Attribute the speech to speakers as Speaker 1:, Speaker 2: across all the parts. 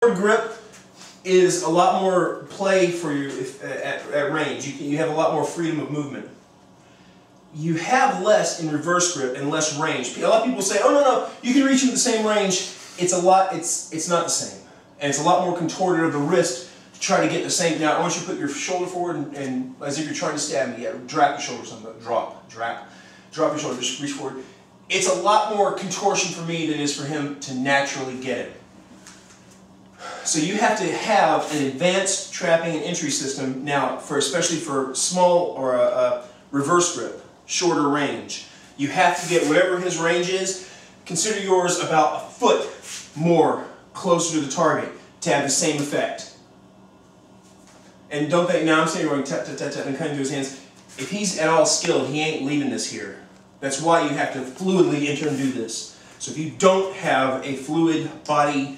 Speaker 1: Grip is a lot more play for you at range. You have a lot more freedom of movement. You have less in reverse grip and less range. A lot of people say, "Oh no, you can reach with the same range." It's not the same, and it's a lot more contorted of the wrist to try to get the same. Now I want you to put your shoulder forward and as if you're trying to stab me. Yeah, drop your shoulder, something. Drop your shoulder. Just reach forward. It's a lot more contortion for me than it is for him to naturally get it. So you have to have an advanced trapping and entry system now, especially for small or a reverse grip, shorter range. You have to get whatever his range is. Consider yours about a foot more closer to the target to have the same effect. And don't think, now I'm saying you're going tap, tap, tap, tap, and cutting through his hands. If he's at all skilled, he ain't leaving this here. That's why you have to fluidly enter and do this. So if you don't have a fluid body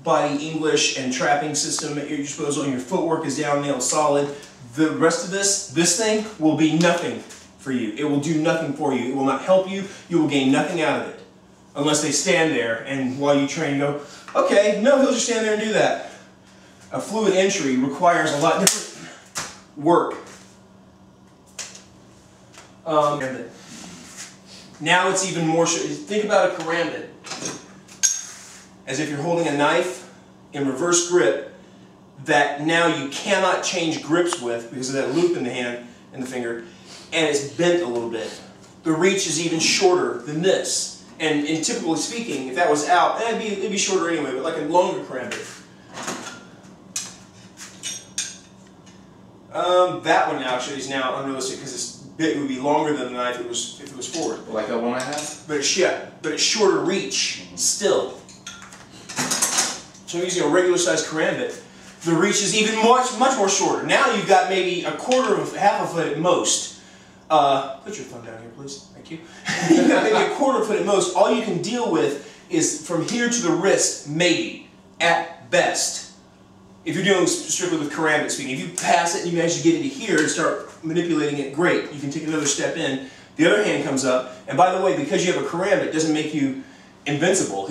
Speaker 1: English and trapping system at your disposal and your footwork is down, nailed solid, the rest of this thing will be nothing for you. It will do nothing for you. It will not help you. You will gain nothing out of it. Unless they stand there and while you train go, okay, no, he'll just stand there and do that. A fluid entry requires a lot different work. Now it's even more, think about a karambit as if you're holding a knife in reverse grip that now you cannot change grips with because of that loop in the hand and the finger, and it's bent a little bit. The reach is even shorter than this. And typically speaking, if that was out, it'd be shorter anyway, but like a longer karambit. That one actually is now unrealistic because it would be longer than the knife if it was forward.
Speaker 2: Like that one I have?
Speaker 1: But it's shorter reach still. So I'm using a regular sized karambit. The reach is even much more shorter. Now you've got maybe half a foot at most. Put your thumb down here, please. Thank you. You've got maybe a quarter foot at most. All you can deal with is from here to the wrist, maybe, at best. If you're dealing strictly with karambit speaking. If you pass it and you manage to get it to here and start manipulating it, great. You can take another step in. The other hand comes up. And by the way, because you have a karambit, it doesn't make you invincible.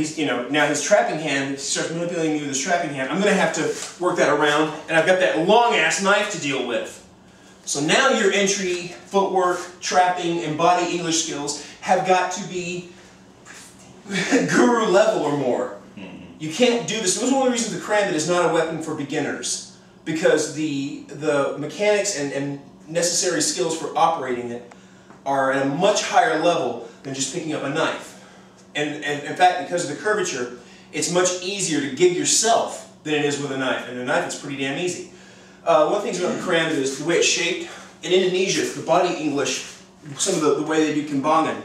Speaker 1: Now his trapping hand, he starts manipulating me with his trapping hand. I'm going to have to work that around, and I've got that long-ass knife to deal with. So now your entry, footwork, trapping, and body English skills have got to be guru level or more. You can't do this. This is one of the reasons the karambit is not a weapon for beginners, because the mechanics and necessary skills for operating it are at a much higher level than just picking up a knife. And in fact, because of the curvature, it's much easier to gig yourself than it is with a knife. And a knife, it's pretty damn easy. One of the things about the karambit is the way it's shaped. In Indonesia, the body English, some of the way they do kembangan,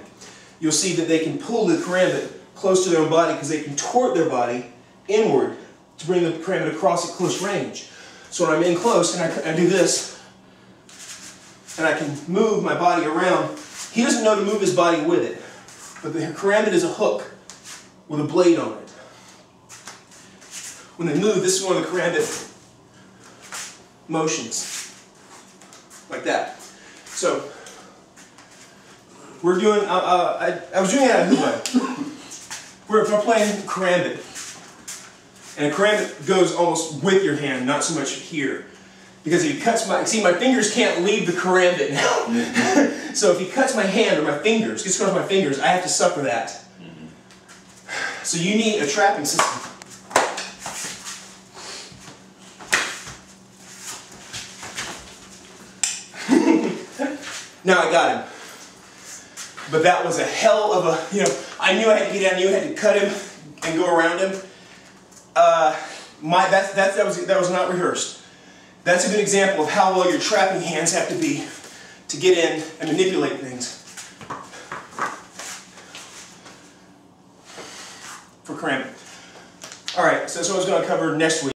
Speaker 1: you'll see that they can pull the karambit close to their own body because they contort their body inward to bring the karambit across at close range. So when I'm in close and I do this, and I can move my body around, he doesn't know to move his body with it. But the karambit is a hook with a blade on it. When they move, this is one of the karambit motions. Like that. So, we're doing, I was doing it at Huba. We're playing karambit. And a karambit goes almost with your hand, not so much here. Because if he cuts my fingers can't leave the karambit now. So if he cuts my hand or my fingers, gets across my fingers, I have to suffer that. So you need a trapping system. Now I got him. But that was a hell of a, I knew I had to get down, I knew I had to cut him and go around him. That was not rehearsed. That's a good example of how well your trapping hands have to be to get in and manipulate things for karambit. Alright, so that's what I was going to cover next week.